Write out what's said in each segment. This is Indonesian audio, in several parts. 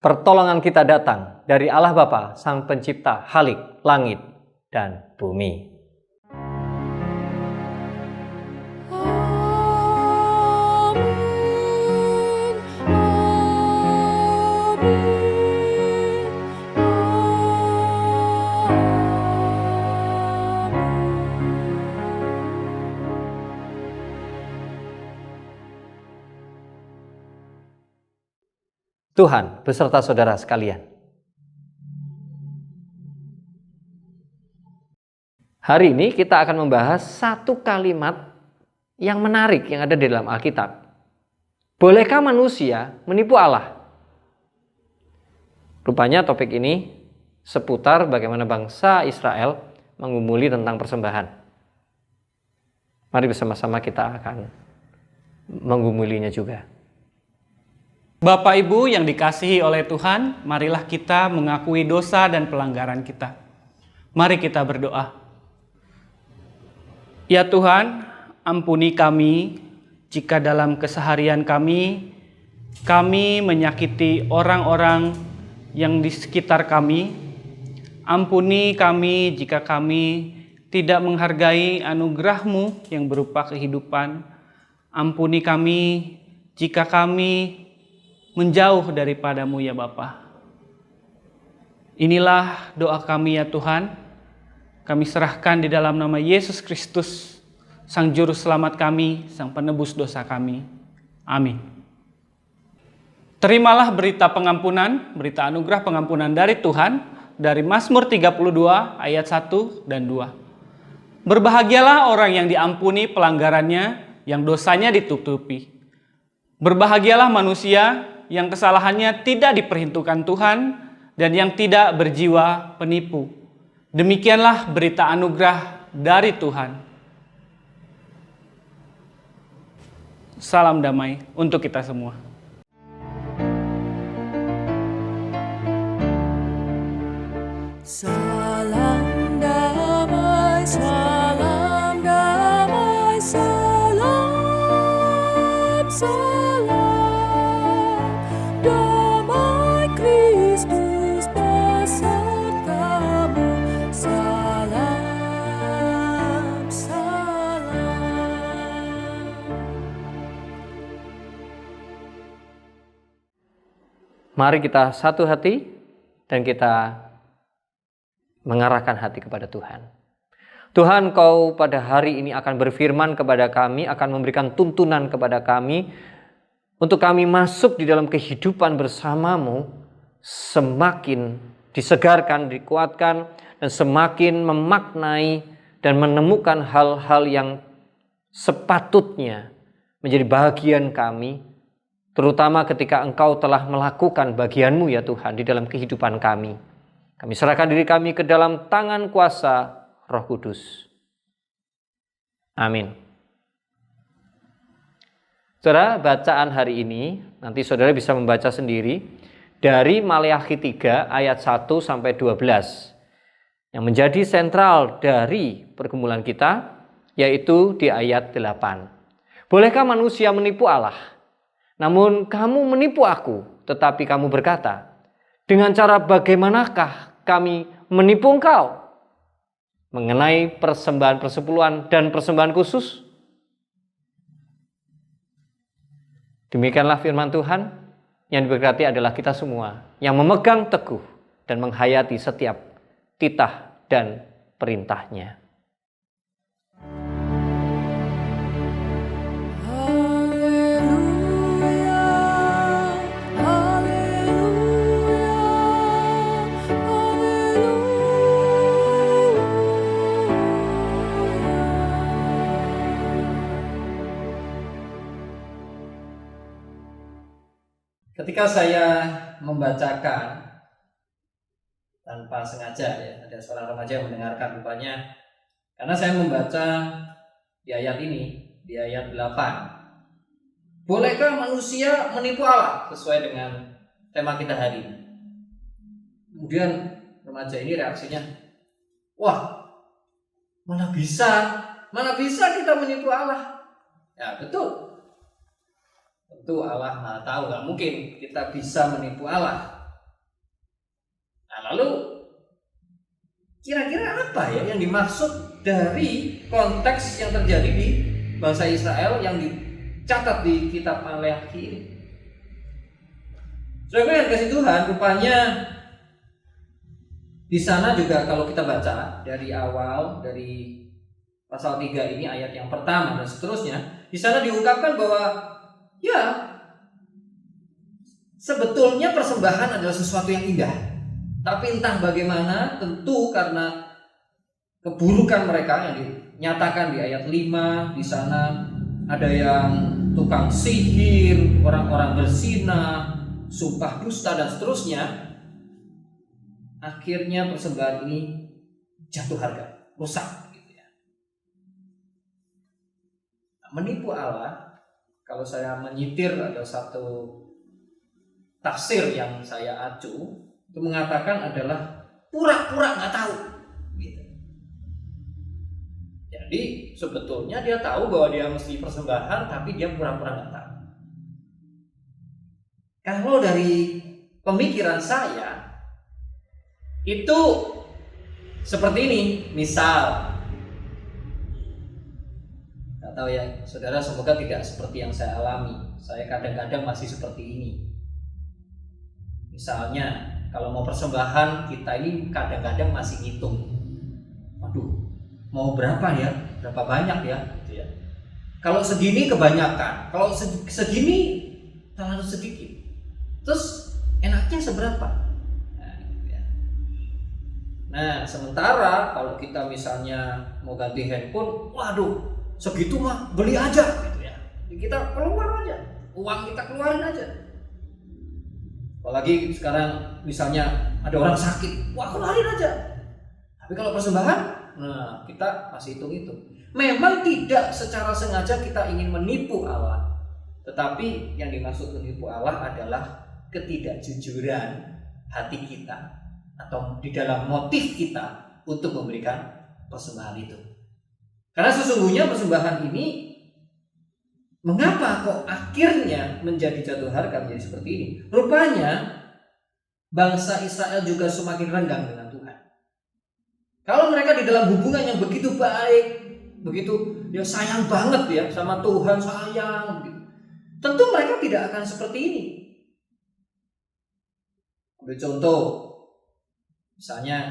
Pertolongan kita datang dari Allah Bapa, Sang Pencipta Halik, langit, dan bumi. Tuhan beserta saudara sekalian. Hari ini kita akan membahas satu kalimat yang menarik yang ada di dalam Alkitab. Bolehkah manusia menipu Allah? Rupanya topik ini seputar bagaimana bangsa Israel menggumuli tentang persembahan. Mari bersama-sama kita akan menggumulinya juga. Bapak Ibu yang dikasihi oleh Tuhan, marilah kita mengakui dosa dan pelanggaran kita. Mari kita berdoa. Ya Tuhan, ampuni kami jika dalam keseharian kami menyakiti orang-orang yang di sekitar kami. Ampuni kami jika kami tidak menghargai anugerah-Mu yang berupa kehidupan. Ampuni kami jika kami menjauh daripada-Mu ya Bapa. Inilah doa kami ya Tuhan. Kami serahkan di dalam nama Yesus Kristus, Sang Juru Selamat kami, Sang Penebus dosa kami. Amin. Terimalah berita pengampunan, berita anugerah pengampunan dari Tuhan, dari Mazmur 32 ayat 1 dan 2. Berbahagialah orang yang diampuni pelanggarannya, yang dosanya ditutupi. Berbahagialah manusia yang kesalahannya tidak diperhitungkan Tuhan dan yang tidak berjiwa penipu. Demikianlah berita anugerah dari Tuhan. Salam damai untuk kita semua. Salam damai, salam damai. Mari kita satu hati dan kita mengarahkan hati kepada Tuhan. Tuhan, Kau pada hari ini akan berfirman kepada kami, akan memberikan tuntunan kepada kami, untuk kami masuk di dalam kehidupan bersama-Mu, semakin disegarkan, dikuatkan, dan semakin memaknai dan menemukan hal-hal yang sepatutnya menjadi bagian kami, terutama ketika Engkau telah melakukan bagian-Mu ya Tuhan di dalam kehidupan kami. Kami serahkan diri kami ke dalam tangan kuasa Roh Kudus. Amin. Saudara, bacaan hari ini nanti saudara bisa membaca sendiri dari Maleakhi 3 ayat 1 sampai 12 yang menjadi sentral dari pergumulan kita, yaitu di ayat 8. Bolehkah manusia menipu Allah? Namun kamu menipu aku, tetapi kamu berkata, dengan cara bagaimanakah kami menipu engkau? Mengenai persembahan persepuluhan dan persembahan khusus? Demikianlah firman Tuhan yang diberkati adalah kita semua yang memegang teguh dan menghayati setiap titah dan perintahnya. Ketika saya membacakan tanpa sengaja ya, ada seorang remaja yang mendengarkan rupanya, karena saya membaca di ayat ini, di ayat 8. Bolehkah manusia menipu Allah? Sesuai dengan tema kita hari ini. Kemudian remaja ini reaksinya, wah, mana bisa kita menipu Allah? Ya betul. Tentu Allah Maha tahu, gak mungkin kita bisa menipu Allah. Nah, lalu kira-kira apa ya yang dimaksud dari konteks yang terjadi di bangsa Israel yang dicatat di kitab Maleakhi ini? Saudara yang kasih Tuhan, rupanya di sana juga kalau kita baca dari awal, dari pasal 3 ini ayat yang pertama dan seterusnya, di sana diungkapkan bahwa ya, sebetulnya persembahan adalah sesuatu yang indah. Tapi entah bagaimana, tentu karena keburukan mereka yang dinyatakan di ayat 5, di sana ada yang tukang sihir, orang-orang berzina, sumpah dusta dan seterusnya. Akhirnya persembahan ini jatuh harga, rusak gitu ya. Menipu Allah, kalau saya menyitir ada satu tafsir yang saya acu, itu mengatakan adalah pura-pura nggak tahu. Gitu. Jadi sebetulnya dia tahu bahwa dia mesti persembahan, tapi dia pura-pura nggak tahu. Kalau dari pemikiran saya itu seperti ini, misal. Tahu ya, saudara, semoga tidak seperti yang saya alami. Saya kadang-kadang masih seperti ini. Misalnya, kalau mau persembahan, kita ini kadang-kadang masih ngitung. Waduh, mau berapa ya? Berapa banyak ya? Gitu ya. Kalau segini kebanyakan, kalau segini terlalu sedikit. Terus enaknya seberapa? Nah, gitu ya. Nah, sementara kalau kita misalnya mau ganti handphone, waduh, segitu mah beli aja gitu ya. Kita keluar aja, uang kita keluarin aja. Apalagi sekarang misalnya ada orang sakit, wah keluarin aja. Tapi kalau persembahan, nah kita masih hitung-hitung. Memang tidak secara sengaja kita ingin menipu Allah, tetapi yang dimaksud menipu Allah adalah ketidakjujuran hati kita atau di dalam motif kita untuk memberikan persembahan itu. Karena sesungguhnya persembahan ini, mengapa kok akhirnya menjadi jatuh harga, menjadi seperti ini? Rupanya bangsa Israel juga semakin renggang dengan Tuhan. Kalau mereka di dalam hubungan yang begitu baik, begitu ya sayang banget ya sama Tuhan, sayang gitu, tentu mereka tidak akan seperti ini. Ambil contoh, misalnya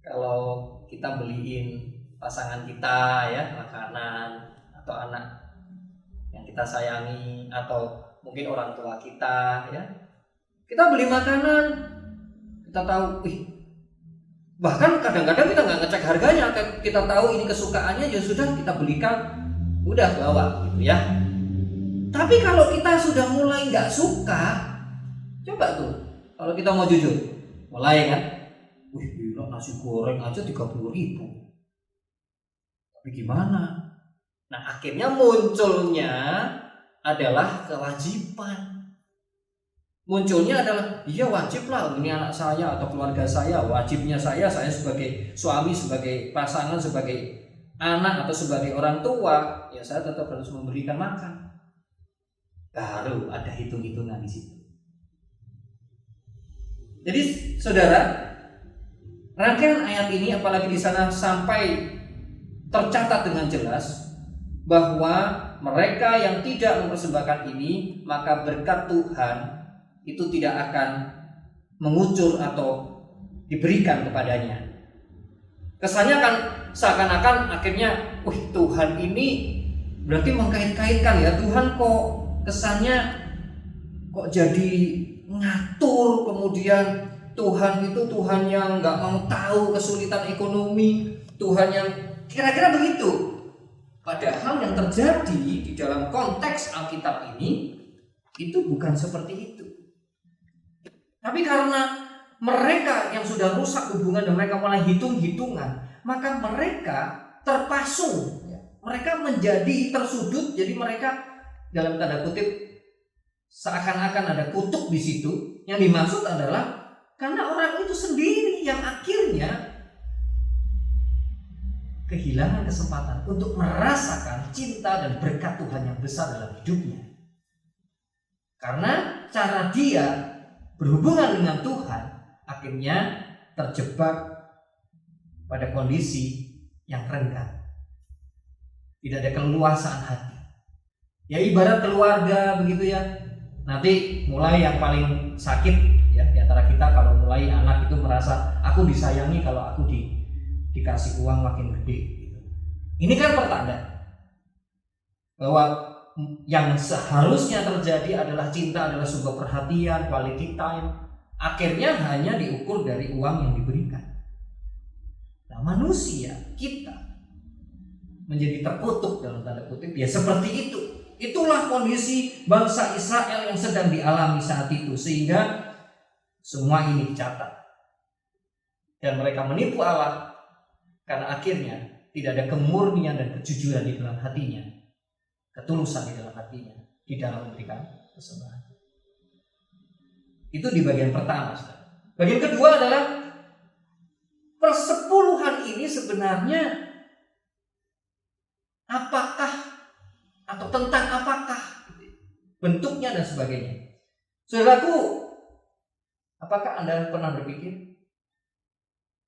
kalau kita beliin pasangan kita ya makanan, atau anak yang kita sayangi, atau mungkin orang tua kita ya, kita beli makanan, kita tahu, bahkan kadang-kadang kita nggak ngecek harganya, kita tahu ini kesukaannya, ya sudah kita belikan, udah bawa gitu ya. Tapi kalau kita sudah mulai nggak suka, coba tuh kalau kita mau jujur, mulai kan, gila nasi goreng aja 30.000, tapi gimana? Nah akhirnya munculnya adalah kewajiban. Munculnya adalah, iya wajib lah, ini anak saya atau keluarga saya, wajibnya saya sebagai suami, sebagai pasangan, sebagai anak atau sebagai orang tua, ya saya tetap harus memberikan makan. Baru ada hitung-hitungan di situ. Jadi saudara, rangkaian ayat ini apalagi di sana sampai tercatat dengan jelas bahwa mereka yang tidak mempersembahkan ini, maka berkat Tuhan itu tidak akan mengucur atau diberikan kepadanya. Kesannya kan seakan-akan akhirnya, Tuhan ini berarti mengkait-kaitkan ya, Tuhan kok kesannya kok jadi ngatur, kemudian Tuhan itu Tuhan yang nggak mau tahu kesulitan ekonomi, Tuhan yang kira-kira begitu. Padahal yang terjadi di dalam konteks Alkitab ini itu bukan seperti itu. Tapi karena mereka yang sudah rusak hubungan dan mereka mulai hitung-hitungan, maka mereka terpasung, mereka menjadi tersudut. Jadi mereka dalam tanda kutip seakan-akan ada kutuk di situ. Yang dimaksud adalah karena orang itu sendiri yang akhirnya kehilangan kesempatan untuk merasakan cinta dan berkat Tuhan yang besar dalam hidupnya. Karena cara dia berhubungan dengan Tuhan akhirnya terjebak pada kondisi yang renggang. Tidak ada keluasan hati. Ya ibarat keluarga begitu ya. Nanti mulai yang paling sakit ya di antara kita kalau mulai anak itu merasa aku disayangi kalau aku dikasih uang makin gede gitu. Ini kan pertanda bahwa yang seharusnya terjadi adalah cinta, adalah sebuah perhatian, quality time, akhirnya hanya diukur dari uang yang diberikan. Nah manusia kita menjadi terkutuk dalam tanda kutip ya seperti itu. Itulah kondisi bangsa Israel yang sedang dialami saat itu, sehingga semua ini dicatat dan mereka menipu Allah karena akhirnya tidak ada kemurnian dan kejujuran di dalam hatinya, ketulusan di dalam hatinya di dalam memberikan persembahan. Itu di bagian pertama. Bagian kedua adalah persepuluhan ini sebenarnya apakah atau tentang apakah bentuknya dan sebagainya. Saudaraku, apakah Anda pernah berpikir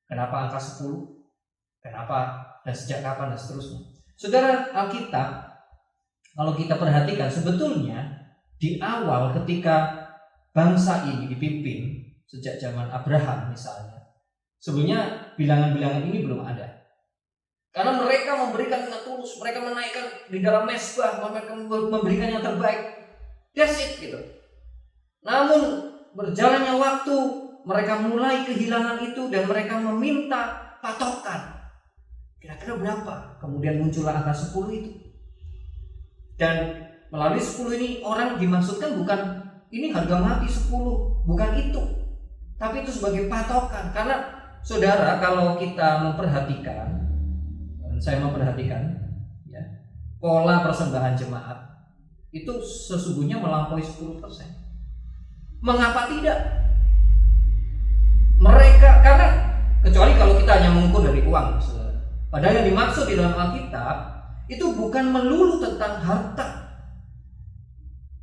kenapa angka 10? Kenapa dan sejak kapan dan seterusnya? Saudara, Alkitab kalau kita perhatikan sebetulnya di awal ketika bangsa ini dipimpin sejak zaman Abraham misalnya, sebenarnya bilangan-bilangan ini belum ada. Karena mereka memberikan dengan tulus, mereka menaikkan di dalam mezbah, mereka memberikan yang terbaik. That's it gitu. Namun berjalannya waktu, mereka mulai kehilangan itu dan mereka meminta patokan. Kira-kira berapa? Kemudian muncullah angka 10 itu. Dan melalui 10 ini orang dimaksudkan bukan ini harga mati 10, bukan itu. Tapi itu sebagai patokan. Karena saudara kalau kita memperhatikan, saya memperhatikan ya, pola persembahan jemaat itu sesungguhnya melampaui 10%. Mengapa tidak? Mereka karena kecuali kalau kita hanya mengukur dari uang, saudara. Padahal yang dimaksud di dalam Alkitab itu bukan melulu tentang harta.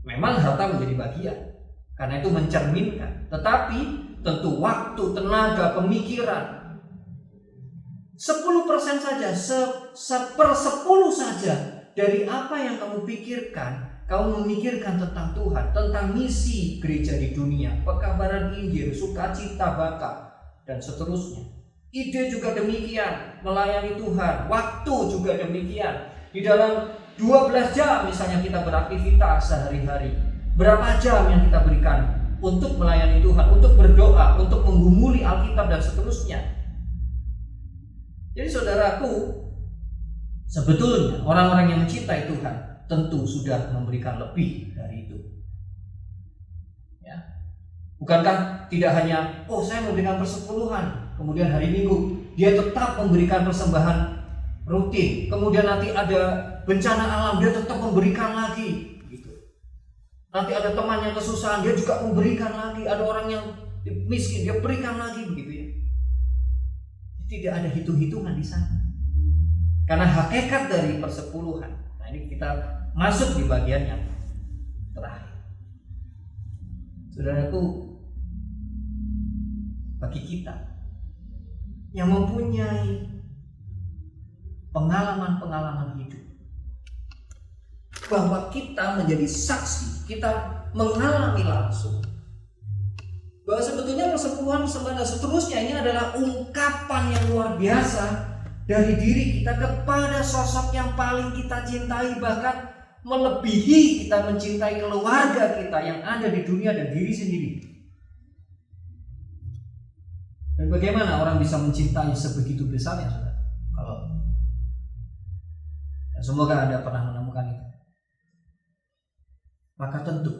Memang harta menjadi bagian karena itu mencerminkan, tetapi tentu waktu, tenaga, pemikiran 10% saja, 1/10 saja dari apa yang kamu pikirkan, Kamu memikirkan tentang Tuhan, tentang misi gereja di dunia, pekabaran Injil, sukacita Bapa, dan seterusnya. Ide juga demikian, melayani Tuhan. Waktu juga demikian. Di dalam 12 jam misalnya kita beraktivitas sehari-hari, berapa jam yang kita berikan untuk melayani Tuhan, untuk berdoa, untuk menggumuli Alkitab, dan seterusnya. Jadi saudaraku, sebetulnya orang-orang yang mencintai Tuhan tentu sudah memberikan lebih dari itu. Ya. Bukankah tidak hanya, oh saya memberikan persepuluhan, kemudian hari Minggu dia tetap memberikan persembahan rutin, kemudian nanti ada bencana alam dia tetap memberikan lagi, gitu. Nanti ada teman yang kesusahan dia juga memberikan lagi, ada orang yang miskin dia berikan lagi, begitu ya. Tidak ada hitung-hitungan di sana. Karena hakikat dari persepuluhan. Nah, ini kita masuk di bagian yang terakhir. Saudaraku, bagi kita yang mempunyai pengalaman-pengalaman hidup, bahwa kita menjadi saksi, kita mengalami langsung bahwa sebetulnya persepuluhan, persembahan, dan seterusnya ini adalah ungkapan yang luar biasa dari diri kita kepada sosok yang paling kita cintai, bahkan melebihi kita mencintai keluarga kita yang ada di dunia dan diri sendiri. Dan bagaimana orang bisa mencintai sebegitu besarnya, saudara? Dan semoga Anda pernah menemukan itu. Maka tentu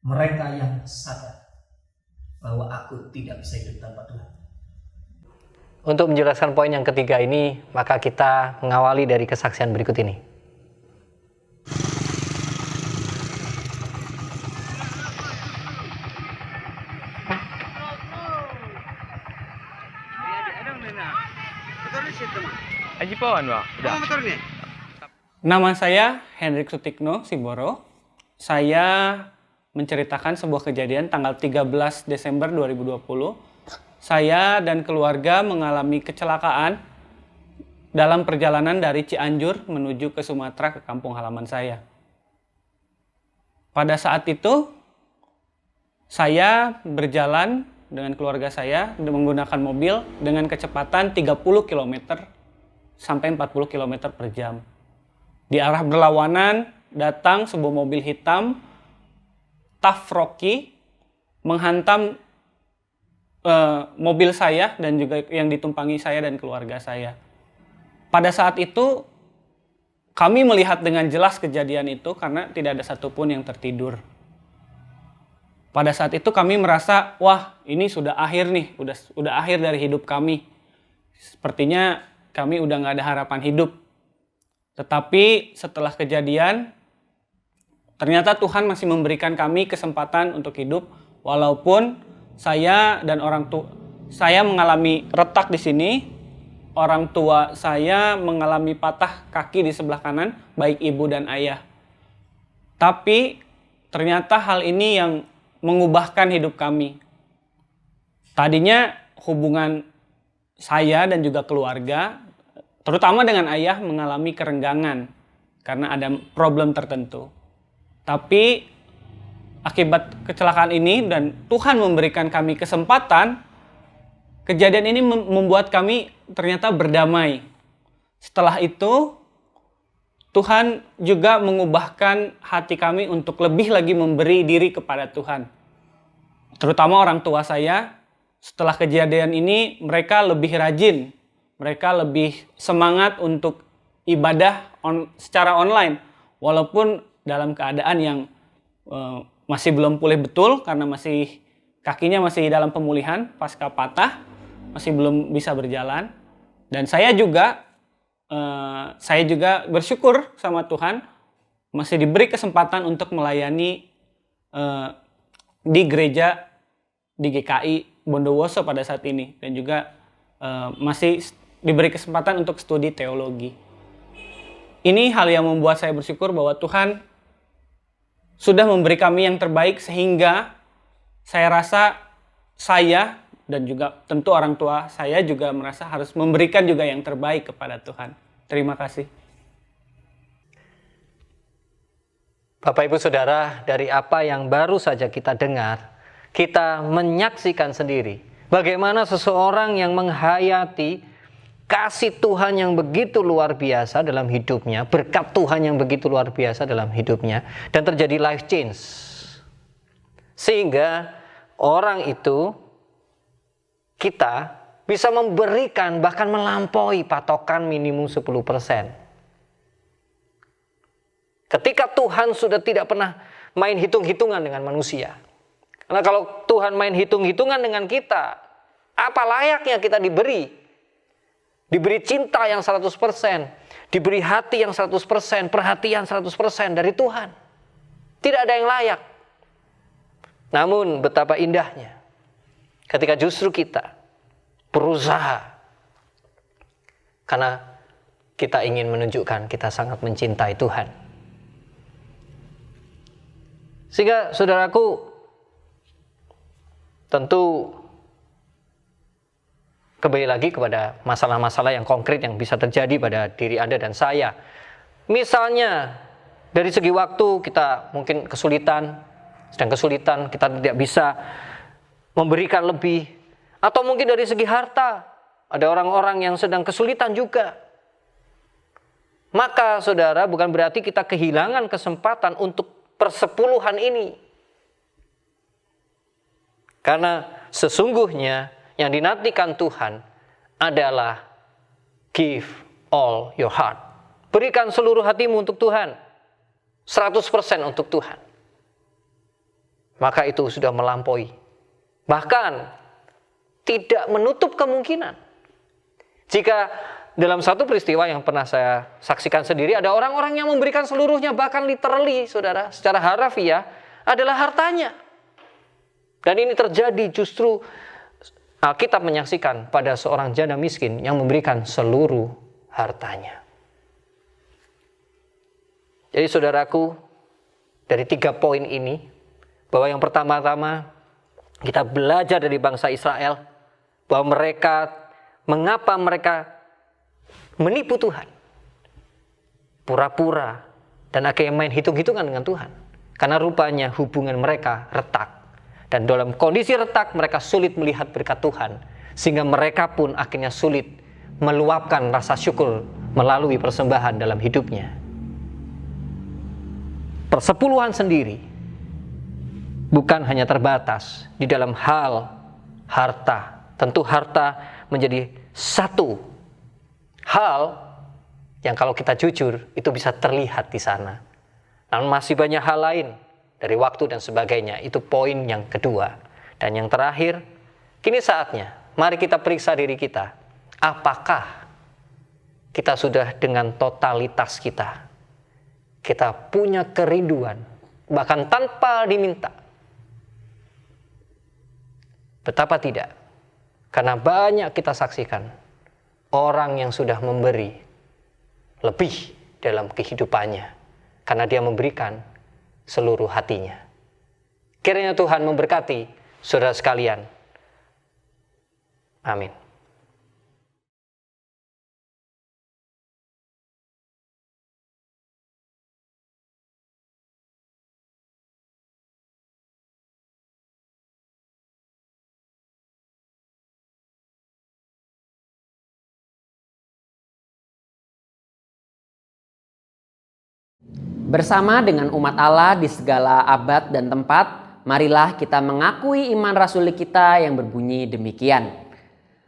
mereka yang sadar bahwa aku tidak bisa hidup tanpa Tuhan. Untuk menjelaskan poin yang ketiga ini, maka kita mengawali dari kesaksian berikut ini. Nama saya Hendrik Sutikno Siboro. Saya menceritakan sebuah kejadian tanggal 13 Desember 2020. Saya dan keluarga mengalami kecelakaan dalam perjalanan dari Cianjur menuju ke Sumatera, ke kampung halaman saya. Pada saat itu, saya berjalan dengan keluarga saya menggunakan mobil dengan kecepatan 30 km sampai 40 km per jam. Di arah berlawanan datang sebuah mobil hitam Tough Rocky menghantam mobil saya dan juga yang ditumpangi saya dan keluarga saya. Pada saat itu kami melihat dengan jelas kejadian itu karena tidak ada satupun yang tertidur. Pada saat itu kami merasa, wah ini sudah akhir nih, udah akhir dari hidup kami. Sepertinya kami udah gak ada harapan hidup. Tetapi setelah kejadian, ternyata Tuhan masih memberikan kami kesempatan untuk hidup, walaupun saya dan saya mengalami retak di sini, orang tua saya mengalami patah kaki di sebelah kanan, baik ibu dan ayah. Tapi ternyata hal ini yang mengubahkan hidup kami. Tadinya hubungan saya dan juga keluarga, terutama dengan ayah, mengalami kerenggangan karena ada problem tertentu. Tapi akibat kecelakaan ini dan Tuhan memberikan kami kesempatan, kejadian ini membuat kami ternyata berdamai. Setelah itu, Tuhan juga mengubahkan hati kami untuk lebih lagi memberi diri kepada Tuhan. Terutama orang tua saya, setelah kejadian ini mereka lebih rajin, mereka lebih semangat untuk ibadah secara online. Walaupun dalam keadaan yang masih belum pulih betul karena kakinya masih dalam pemulihan pasca patah, masih belum bisa berjalan. Dan saya juga bersyukur sama Tuhan masih diberi kesempatan untuk melayani di gereja di GKI Bondowoso pada saat ini, dan juga masih diberi kesempatan untuk studi teologi. Ini hal yang membuat saya bersyukur bahwa Tuhan sudah memberi kami yang terbaik, sehingga saya rasa saya dan juga tentu orang tua saya juga merasa harus memberikan juga yang terbaik kepada Tuhan. Terima kasih. Bapak Ibu Saudara, dari apa yang baru saja kita dengar, kita menyaksikan sendiri bagaimana seseorang yang menghayati kasih Tuhan yang begitu luar biasa dalam hidupnya, berkat Tuhan yang begitu luar biasa dalam hidupnya, dan terjadi life change. Sehingga orang itu, kita bisa memberikan bahkan melampaui patokan minimum 10%. Ketika Tuhan sudah tidak pernah main hitung-hitungan dengan manusia. Karena kalau Tuhan main hitung-hitungan dengan kita, apa layaknya kita diberi? Diberi cinta yang 100%, diberi hati yang 100%, perhatian 100% dari Tuhan. Tidak ada yang layak. Namun betapa indahnya ketika justru kita berusaha karena kita ingin menunjukkan kita sangat mencintai Tuhan. Sehingga saudaraku, tentu kembali lagi kepada masalah-masalah yang konkret yang bisa terjadi pada diri Anda dan saya. Misalnya, dari segi waktu kita mungkin sedang kesulitan, kita tidak bisa memberikan lebih. Atau mungkin dari segi harta, ada orang-orang yang sedang kesulitan juga. Maka saudara, bukan berarti kita kehilangan kesempatan untuk persepuluhan ini. Karena sesungguhnya yang dinantikan Tuhan adalah give all your heart. Berikan seluruh hatimu untuk Tuhan. 100% untuk Tuhan. Maka itu sudah melampaui. Bahkan tidak menutup kemungkinan. Jika dalam satu peristiwa yang pernah saya saksikan sendiri, ada orang-orang yang memberikan seluruhnya, bahkan literally, saudara, secara harafiah, adalah hartanya. Dan ini terjadi justru Alkitab menyaksikan pada seorang janda miskin yang memberikan seluruh hartanya. Jadi saudaraku, dari 3 poin ini, bahwa yang pertama-tama kita belajar dari bangsa Israel, bahwa mengapa mereka menipu Tuhan, pura-pura, dan akhirnya main hitung-hitungan dengan Tuhan. Karena rupanya hubungan mereka retak. Dan dalam kondisi retak mereka sulit melihat berkat Tuhan. Sehingga mereka pun akhirnya sulit meluapkan rasa syukur melalui persembahan dalam hidupnya. Persepuluhan sendiri bukan hanya terbatas di dalam hal harta. Tentu harta menjadi satu hal yang kalau kita jujur itu bisa terlihat di sana. Namun masih banyak hal lain. Dari waktu dan sebagainya, itu poin yang kedua. Dan yang terakhir, kini saatnya, mari kita periksa diri kita. Apakah kita sudah dengan totalitas kita punya kerinduan, bahkan tanpa diminta? Betapa tidak. Karena banyak kita saksikan, orang yang sudah memberi lebih dalam kehidupannya. Karena dia memberikan seluruh hatinya. Kiranya Tuhan memberkati saudara sekalian. Amin. Bersama dengan umat Allah di segala abad dan tempat, marilah kita mengakui iman rasuli kita yang berbunyi demikian.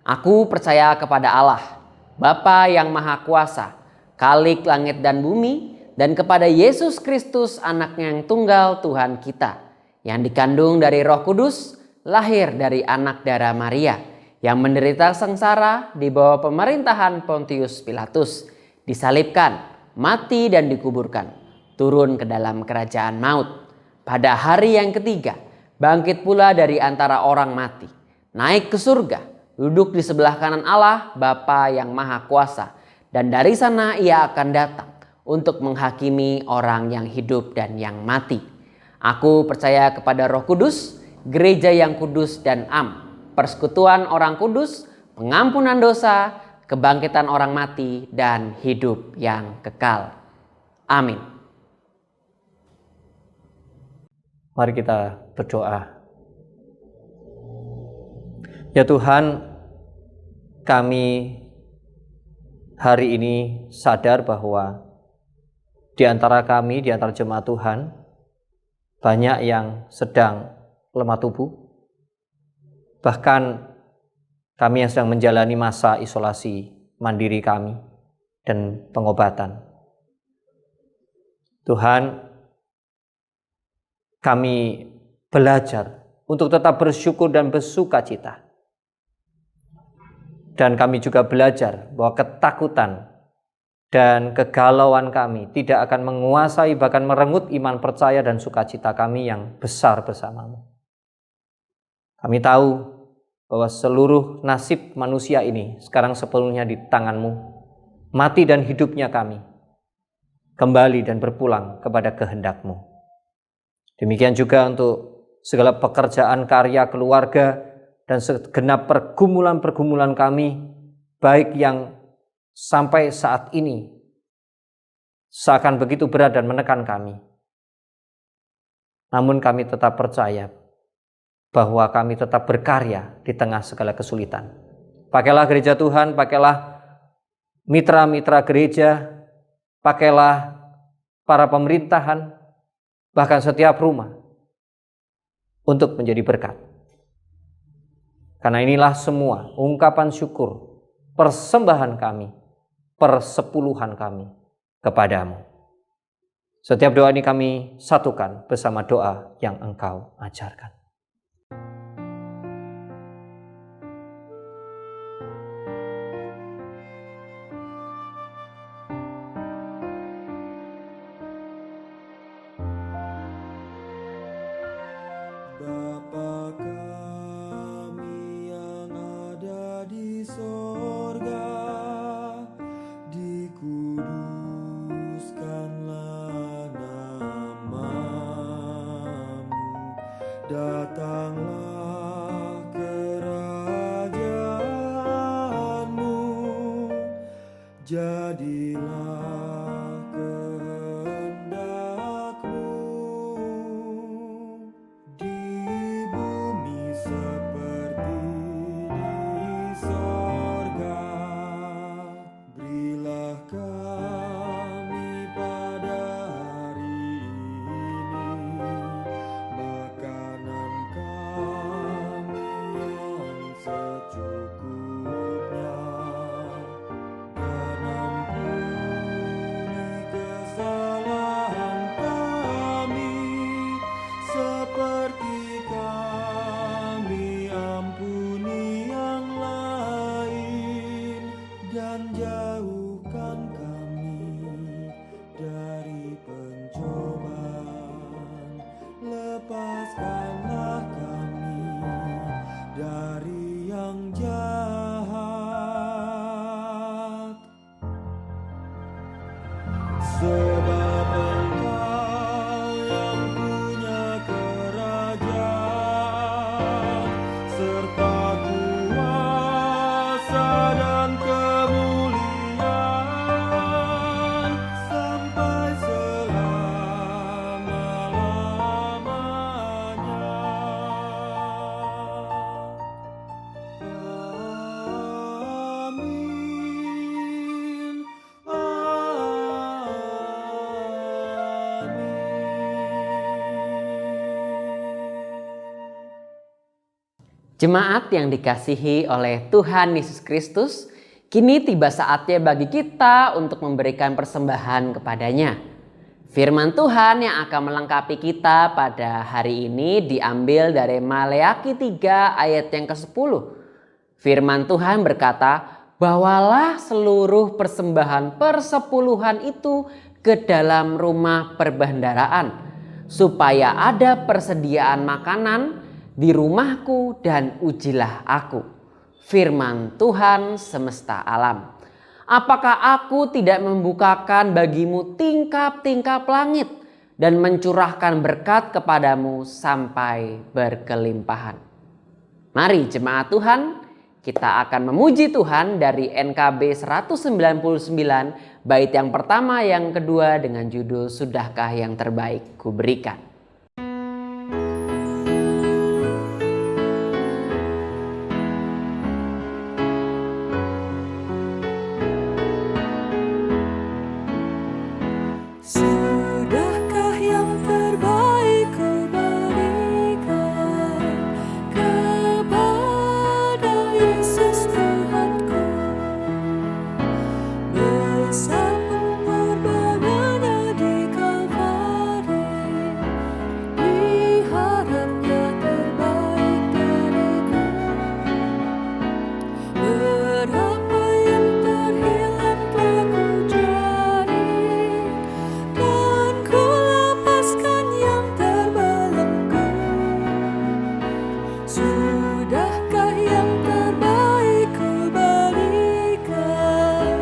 Aku percaya kepada Allah, Bapa yang Maha Kuasa, Khalik langit dan bumi, dan kepada Yesus Kristus anaknya yang tunggal Tuhan kita, yang dikandung dari Roh Kudus, lahir dari anak darah Maria, yang menderita sengsara di bawah pemerintahan Pontius Pilatus, disalibkan, mati dan dikuburkan, turun ke dalam kerajaan maut. Pada hari yang ketiga, bangkit pula dari antara orang mati, naik ke surga, duduk di sebelah kanan Allah Bapa yang Maha Kuasa, dan dari sana ia akan datang untuk menghakimi orang yang hidup dan yang mati. Aku percaya kepada Roh Kudus, gereja yang kudus dan am, persekutuan orang kudus, pengampunan dosa, kebangkitan orang mati, dan hidup yang kekal. Amin. Mari kita berdoa. Ya Tuhan, kami hari ini sadar bahwa di antara kami, di antara jemaat Tuhan, banyak yang sedang lemah tubuh. Bahkan kami yang sedang menjalani masa isolasi mandiri kami dan pengobatan. Tuhan, kami belajar untuk tetap bersyukur dan bersuka cita. Dan kami juga belajar bahwa ketakutan dan kegalauan kami tidak akan menguasai bahkan merenggut iman percaya dan sukacita kami yang besar bersamamu. Kami tahu bahwa seluruh nasib manusia ini sekarang sepenuhnya di tanganmu. Mati dan hidupnya kami kembali dan berpulang kepada kehendak-Mu. Demikian juga untuk segala pekerjaan karya keluarga dan segenap pergumulan-pergumulan kami, baik yang sampai saat ini seakan begitu berat dan menekan kami. Namun kami tetap percaya bahwa kami tetap berkarya di tengah segala kesulitan. Pakailah gereja Tuhan, pakailah mitra-mitra gereja, pakailah para pemerintahan, bahkan setiap rumah untuk menjadi berkat. Karena inilah semua ungkapan syukur, persembahan kami, persepuluhan kami kepadamu. Setiap doa ini kami satukan bersama doa yang Engkau ajarkan. Bapa kami yang ada di sorga, dikuduskanlah namamu, datanglah kerajaanmu, jadilah sebab Engkau yang punya kerajaan serta kuasa dan kemuliaan sampai selama-lamanya. Amin. Jemaat yang dikasihi oleh Tuhan Yesus Kristus, kini tiba saatnya bagi kita untuk memberikan persembahan kepadanya. Firman Tuhan yang akan melengkapi kita pada hari ini diambil dari Maleakhi 3 ayat yang ke-10. Firman Tuhan berkata, "Bawalah seluruh persembahan persepuluhan itu ke dalam rumah perbendaharaan, supaya ada persediaan makanan di rumahku dan ujilah aku." Firman Tuhan semesta alam. Apakah aku tidak membukakan bagimu tingkap-tingkap langit dan mencurahkan berkat kepadamu sampai berkelimpahan? Mari jemaat Tuhan, kita akan memuji Tuhan dari NKB 199 bait yang pertama yang kedua dengan judul Sudahkah yang terbaik kuberikan. Sudahkah yang terbaik ku berikan kepada Yesus Tuhanku? Besar pengorbanannya di Kalvari, diharapnya terbaik dariku. Berapa yang terhilang telah ku cari, dan ku lepaskan yang terbelenggu. Sudahkah yang terbaik ku berikan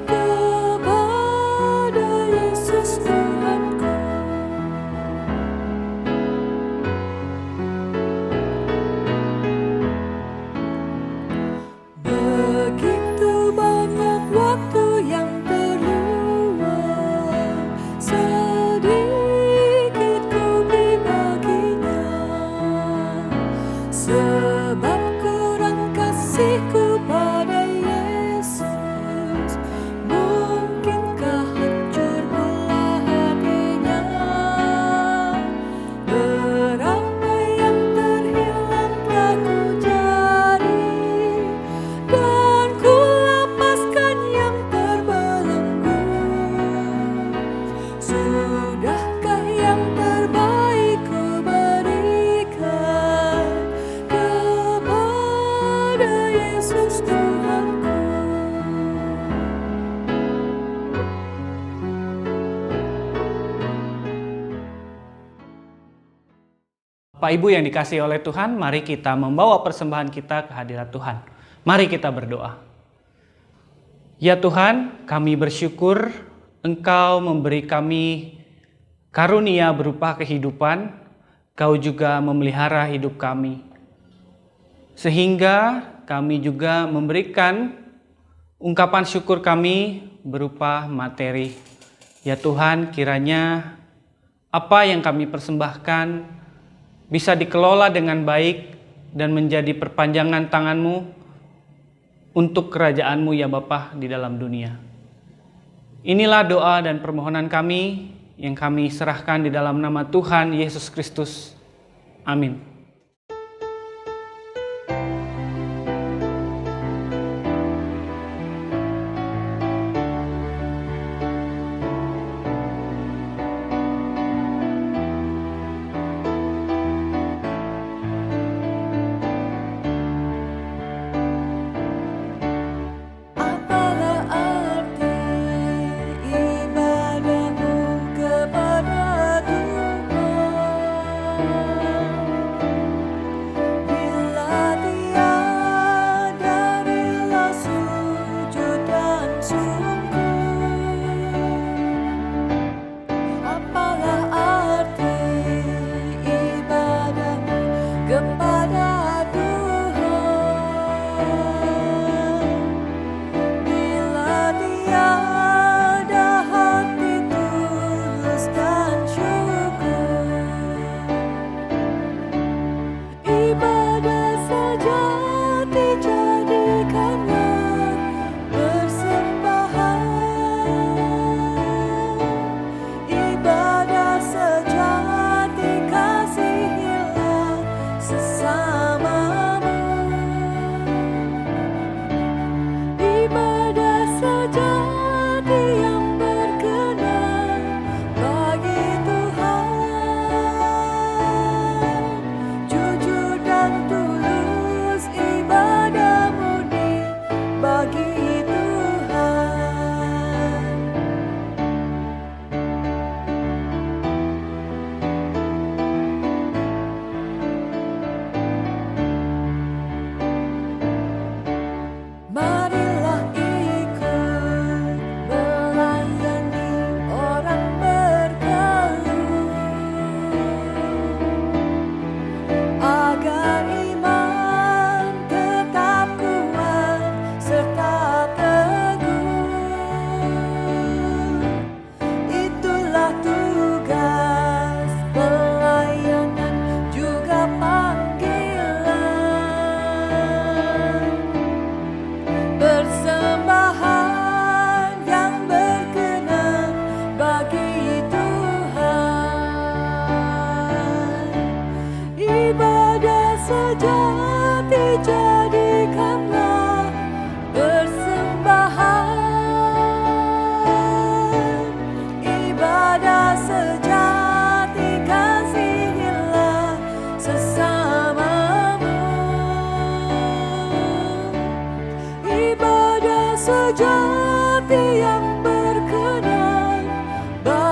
kepada Yesus Tuhanku? Begitu banyak waktu yang terluang, sedikit ku beri baginya. Sebab kurang kasihku pada Yesus, mungkinkah hancur pula hatinya? Berapa yang terhilang telah ku cari, dan ku lepaskan yang terbelenggu. Sudahkah yang terbaik ku berikan kepada Yesus Tuhanku? Bapak Ibu yang dikasihi oleh Tuhan, mari kita membawa persembahan kita ke hadirat Tuhan. Mari kita berdoa. Ya Tuhan, kami bersyukur Engkau memberi kami karunia berupa kehidupan. Kau juga memelihara hidup kami. Sehingga kami juga memberikan ungkapan syukur kami berupa materi. Ya Tuhan, kiranya apa yang kami persembahkan bisa dikelola dengan baik dan menjadi perpanjangan tangan-Mu untuk kerajaan-Mu ya Bapa di dalam dunia. Inilah doa dan permohonan kami yang kami serahkan di dalam nama Tuhan Yesus Kristus. Amin. Apalah arti ibadahmu kepada Tuhan?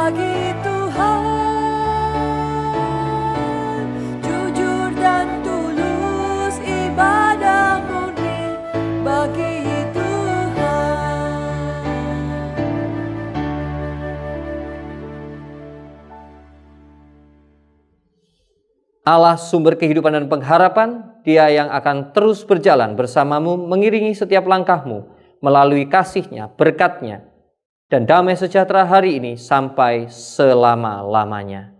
bagi Tuhan, jujur dan tulus ibadah murni bagi Tuhan. Allah sumber kehidupan dan pengharapan, Dia yang akan terus berjalan bersamamu, mengiringi setiap langkahmu melalui kasih-Nya, berkat-Nya, dan damai sejahtera hari ini sampai selama-lamanya.